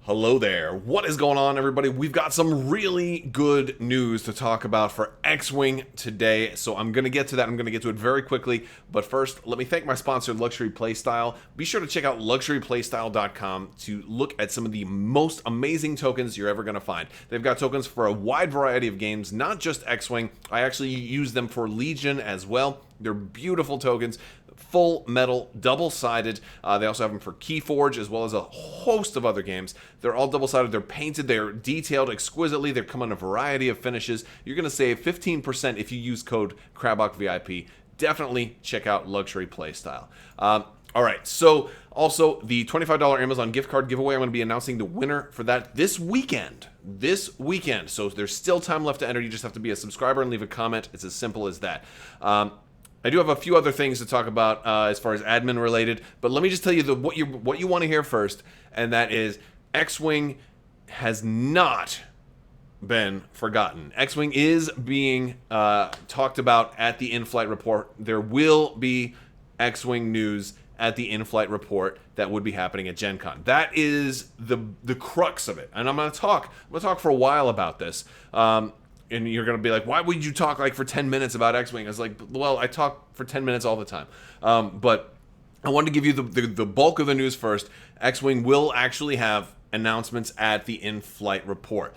Hello there. What is going on, everybody? We've got some really good news to talk about for X-Wing today, so I'm going to get to that. I'm going to get to it very quickly, but first, let me thank my sponsor, Luxury Playstyle. Be sure to check out luxuryplaystyle.com to look at some of the most amazing tokens you're ever going to find. They've got tokens for a wide variety of games, not just X-Wing. I actually use them for Legion as well. They're beautiful tokens. Full metal, double-sided. They also have them for Keyforge as well as a host of other games. They're all double-sided. They're painted. They're detailed exquisitely. They come in a variety of finishes. You're going to save 15% if you use code Crabbok VIP. Definitely check out Luxury Playstyle. All right, so also the $25 Amazon gift card giveaway, I'm going to be announcing the winner for that this weekend. So there's still time left to enter. You just have to be a subscriber and leave a comment. It's as simple as that. I do have a few other things to talk about as far as admin related, but let me just tell you what you want to hear first, and that is X-Wing has not been forgotten. X-Wing is being talked about at the in-flight report. There will be X-Wing news at the in-flight report that would be happening at Gen Con. That is the crux of it, and I'm going to talk for a while about this. And you're going to be like, why would you talk like for 10 minutes about X-Wing? I was like, well, I talk for 10 minutes all the time. But I wanted to give you the bulk of the news first. X-Wing will actually have announcements at the in-flight report.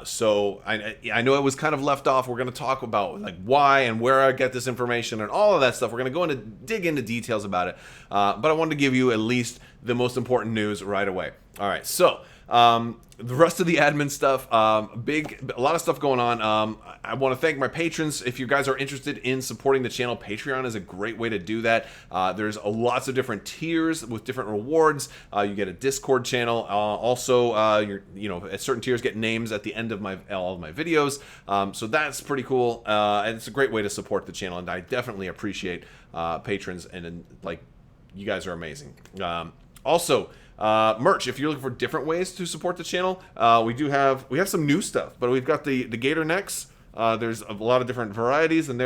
So I know it was kind of left off. We're going to talk about like why and where I get this information and all of that stuff. We're going to dig into details about it. But I wanted to give you at least the most important news right away. All right, so the rest of the admin stuff, a lot of stuff going on. I want to thank my patrons. If you guys are interested in supporting the channel, Patreon is a great way to do that. There's lots of different tiers with different rewards. You get a Discord channel. Also, at certain tiers get names at the end of all of my videos. So that's pretty cool. And it's a great way to support the channel. And I definitely appreciate patrons and like you guys are amazing. Also, merch. If you're looking for different ways to support the channel, we have some new stuff. But we've got the gator necks. There's a lot of different varieties, and they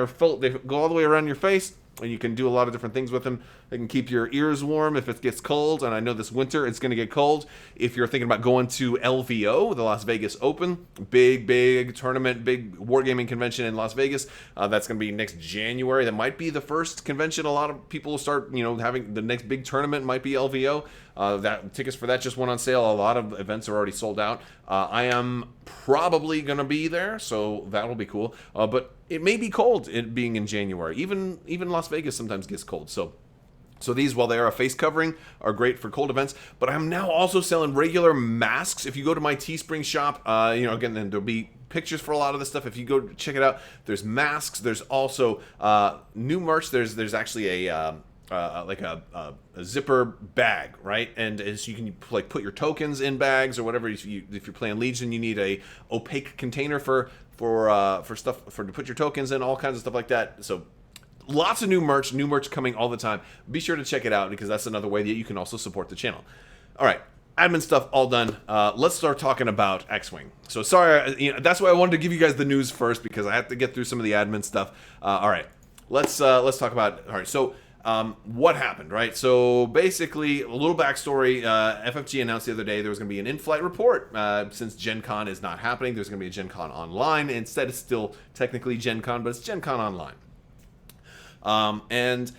go all the way around your face, and you can do a lot of different things with them. They can keep your ears warm if it gets cold, and I know this winter it's going to get cold. If you're thinking about going to LVO, the Las Vegas Open, big tournament, big wargaming convention in Las Vegas, that's going to be next January. That might be the first convention a lot of people will start, having the next big tournament might be LVO. That tickets for that just went on sale. A lot of events are already sold out. I am probably going to be there, so that will be cool. But it may be cold, it being in January. Even Las Vegas sometimes gets cold. So these, while they are a face covering, are great for cold events. But I'm now also selling regular masks. If you go to my Teespring shop, again, then there'll be pictures for a lot of this stuff. If you go check it out, there's masks. There's also new merch. There's actually a zipper bag, right? And as you can like put your tokens in bags or whatever. If you're playing Legion, you need a opaque container for stuff to put your tokens in, all kinds of stuff like that. So lots of new merch coming all the time. Be sure to check it out because that's another way that you can also support the channel. All right, admin stuff all done. Let's start talking about X-Wing. So sorry, that's why I wanted to give you guys the news first because I have to get through some of the admin stuff. All right, let's talk about. All right, so what happened, right? So basically, a little backstory. FFG announced the other day there was going to be an in-flight report. Since Gen Con is not happening, there's going to be a Gen Con online. Instead, it's still technically Gen Con, but it's Gen Con online. And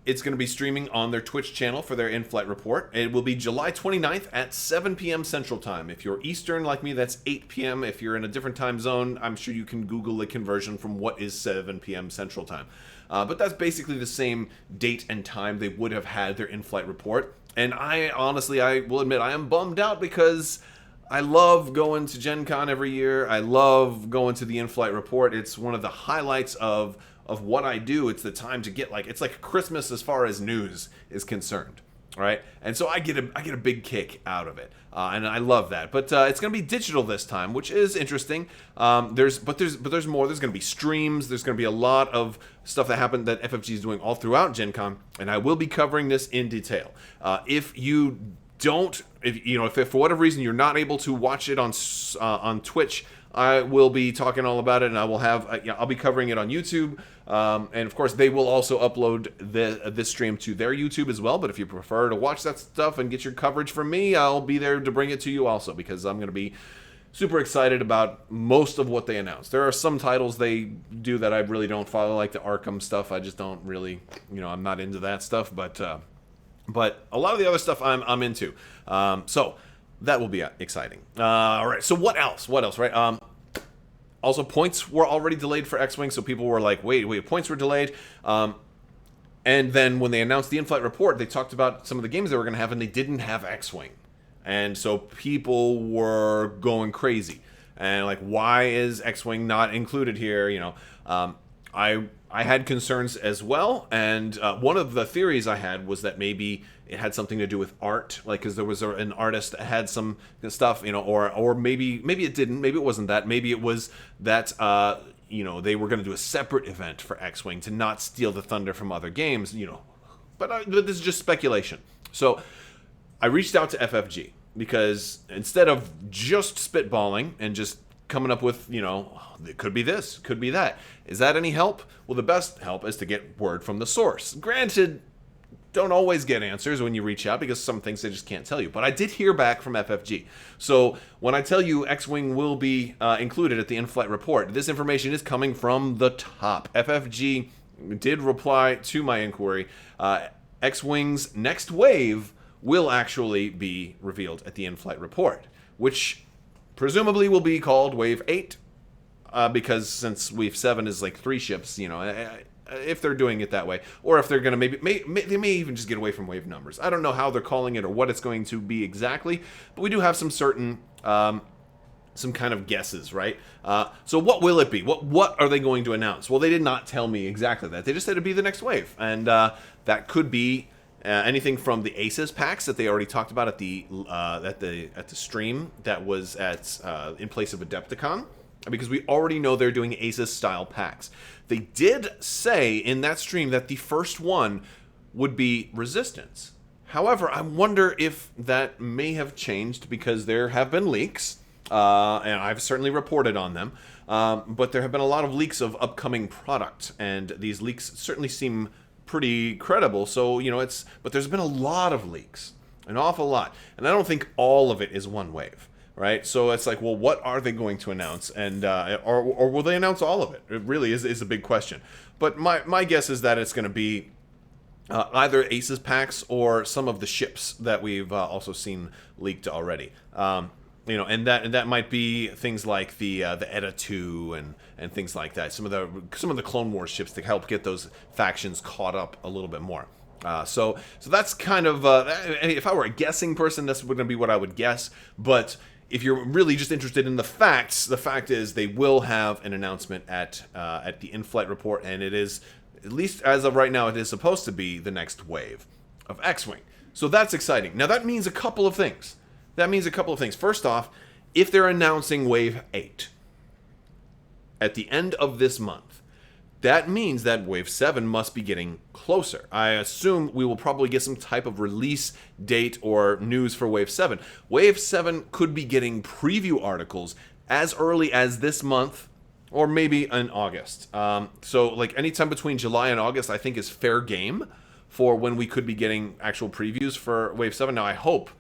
it's going to be streaming on their Twitch channel for their in-flight report. It will be July 29th at 7 p.m. Central Time. If you're Eastern like me, that's 8 p.m. If you're in a different time zone, I'm sure you can Google the conversion from what is 7 p.m. Central Time. But that's basically the same date and time they would have had their in-flight report. And I will admit, I am bummed out because I love going to Gen Con every year. I love going to the in-flight report. It's one of the highlights of what I do. It's the time to get it's like Christmas as far as news is concerned, right? And so I get a big kick out of it, and I love that. But it's going to be digital this time, which is interesting. There's more. There's going to be streams. There's going to be a lot of stuff that happened that FFG is doing all throughout Gen Con, and I will be covering this in detail. If for whatever reason you're not able to watch it on Twitch, I will be talking all about it, and I'll be covering it on YouTube. And of course, they will also upload this stream to their YouTube as well. But if you prefer to watch that stuff and get your coverage from me, I'll be there to bring it to you also, because I'm going to be super excited about most of what they announced. There are some titles they do that I really don't follow, like the Arkham stuff. I just don't really, I'm not into that stuff. But a lot of the other stuff I'm into. So that will be exciting. All right. So what else? Right. Also, points were already delayed for X-Wing, so people were like, wait, points were delayed. And then when they announced the in-flight report, they talked about some of the games they were going to have, and they didn't have X-Wing. And so people were going crazy. And like, why is X-Wing not included here? I had concerns as well. And one of the theories I had was that maybe it had something to do with art, like because there was an artist that had some stuff, or maybe it didn't. Maybe it wasn't that. Maybe it was that they were going to do a separate event for X-Wing to not steal the thunder from other games, But this is just speculation. So I reached out to FFG because instead of just spitballing and just coming up with, it could be this, could be that. Is that any help? Well, the best help is to get word from the source. Granted, don't always get answers when you reach out because some things they just can't tell you. But I did hear back from FFG. So when I tell you X-Wing will be included at the in-flight report, this information is coming from the top. FFG did reply to my inquiry. X-Wing's next wave will actually be revealed at the in-flight report, which presumably will be called Wave 8, because since Wave 7 is like 3 ships, if they're doing it that way, or if they're going to they may even just get away from wave numbers. I don't know how they're calling it or what it's going to be exactly, but we do have some certain, some kind of guesses, right? So what will it be? What are they going to announce? Well, they did not tell me exactly that. They just said it'd be the next wave, and that could be anything from the Aces packs that they already talked about at the stream that was in place of Adepticon, because we already know they're doing Aces style packs. They did say in that stream that the first one would be Resistance. However, I wonder if that may have changed because there have been leaks, and I've certainly reported on them, but there have been a lot of leaks of upcoming product, and these leaks certainly seem pretty credible. So, but there's been a lot of leaks, an awful lot, and I don't think all of it is one wave. Right, so it's like, well, what are they going to announce, and or will they announce all of it? It really is a big question. But my guess is that it's going to be either Aces packs or some of the ships that we've also seen leaked already. And that might be things like the Edda 2 and things like that. Some of the Clone Wars ships to help get those factions caught up a little bit more. So that's kind of if I were a guessing person, that's going to be what I would guess. But if you're really just interested in the facts, the fact is they will have an announcement at the in-flight report, and it is, at least as of right now, it is supposed to be the next wave of X-Wing. So that's exciting. Now that means a couple of things. First off, if they're announcing Wave 8 at the end of this month, that means that Wave 7 must be getting closer. I assume we will probably get some type of release date or news for Wave 7. Wave 7 could be getting preview articles as early as this month, or maybe in August. So like anytime between July and August, I think is fair game for when we could be getting actual previews for Wave 7. Now, I hope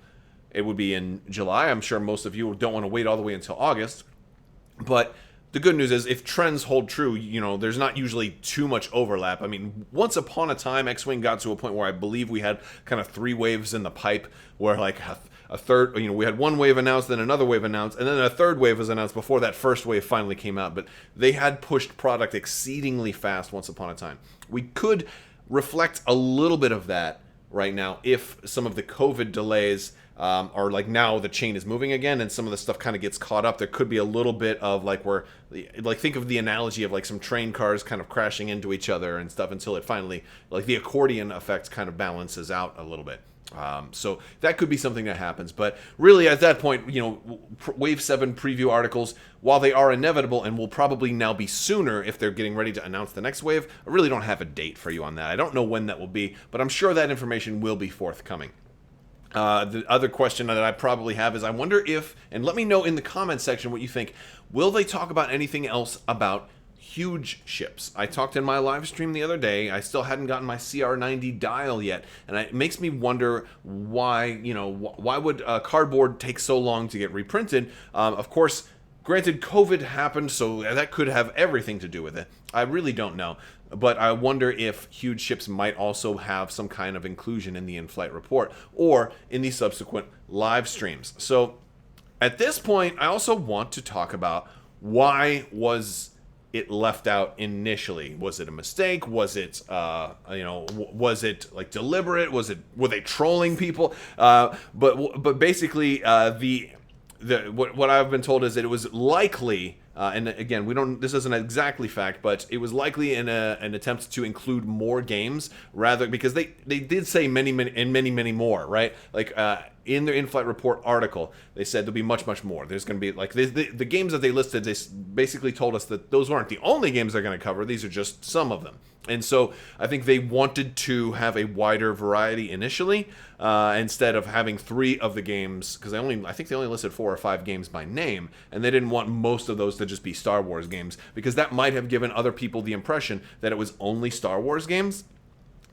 it would be in July. I'm sure most of you don't want to wait all the way until August, but the good news is, if trends hold true, there's not usually too much overlap. I mean, once upon a time, X-Wing got to a point where I believe we had kind of 3 waves in the pipe, where like a third, we had one wave announced, then another wave announced, and then a third wave was announced before that first wave finally came out. But they had pushed product exceedingly fast once upon a time. We could reflect a little bit of that right now if some of the COVID delays are like, now the chain is moving again and some of the stuff kind of gets caught up. There could be a little bit of like think of the analogy of like some train cars kind of crashing into each other and stuff until it finally, like the accordion effect kind of balances out a little bit. So that could be something that happens. But really at that point, Wave 7 preview articles, while they are inevitable and will probably now be sooner if they're getting ready to announce the next wave, I really don't have a date for you on that. I don't know when that will be, but I'm sure that information will be forthcoming. The other question that I probably have is, I wonder if, and let me know in the comments section what you think, will they talk about anything else about huge ships. I talked in my live stream the other day. I still hadn't gotten my CR90 dial yet, and it makes me wonder why, why would cardboard take so long to get reprinted? Of course, granted, COVID happened, so that could have everything to do with it. I really don't know. But I wonder if huge ships might also have some kind of inclusion in the in-flight report or in the subsequent live streams. So at this point, I also want to talk about why was it left out initially? Was it a mistake? Was it, was it like deliberate? Were they trolling people? But basically, what I've been told is that it was likely, and again, this isn't exactly fact, but it was likely in an attempt to include more games, rather, because they did say many more, right? Like in their in-flight report article, they said there'll be much more. There's going to be like the games that they listed. They basically told us that those aren't the only games they're going to cover. These are just some of them. And so I think they wanted to have a wider variety initially, instead of having 3 of the games, because I think they only listed 4 or 5 games by name, and they didn't want most of those to just be Star Wars games, because that might have given other people the impression that it was only Star Wars games.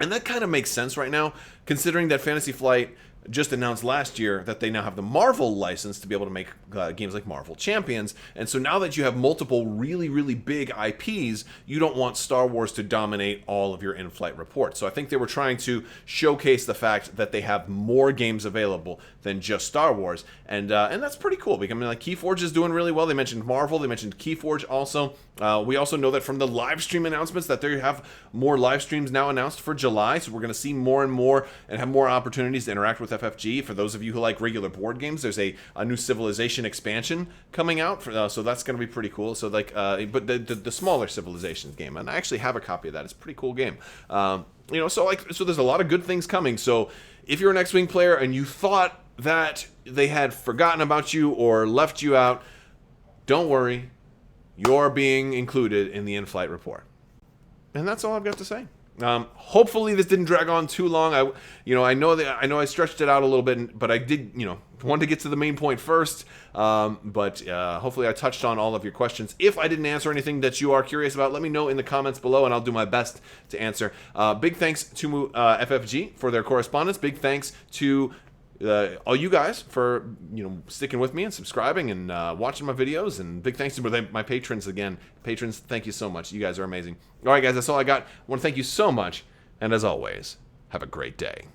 And that kind of makes sense right now, considering that Fantasy Flight just announced last year that they now have the Marvel license to be able to make games like Marvel Champions. And so now that you have multiple really big IPs, you don't want Star Wars to dominate all of your in-flight reports. So I think they were trying to showcase the fact that they have more games available than just Star Wars. And that's pretty cool. Because, like, Keyforge is doing really well. They mentioned Marvel. They mentioned Keyforge also. We also know that from the live stream announcements that they have more live streams now announced for July. So we're going to see more and more and have more opportunities to interact with FFG. For those of you who like regular board games, there's a new Civilization expansion coming out, so that's going to be pretty cool. So but the smaller Civilizations game, and I actually have a copy of that. It's a pretty cool game. So there's a lot of good things coming. So if you're an X-Wing player and you thought that they had forgotten about you or left you out, don't worry, you're being included in the in-flight report. And that's all I've got to say. Hopefully this didn't drag on too long. I know I stretched it out a little bit, but I did, want to get to the main point first. But hopefully I touched on all of your questions. If I didn't answer anything that you are curious about, let me know in the comments below, and I'll do my best to answer. Big thanks to FFG for their correspondence. Big thanks to all you guys for sticking with me and subscribing and watching my videos, and big thanks to my patrons again. Patrons, thank you so much. You guys are amazing. All right, guys, that's all I got. I want to thank you so much, and as always, have a great day.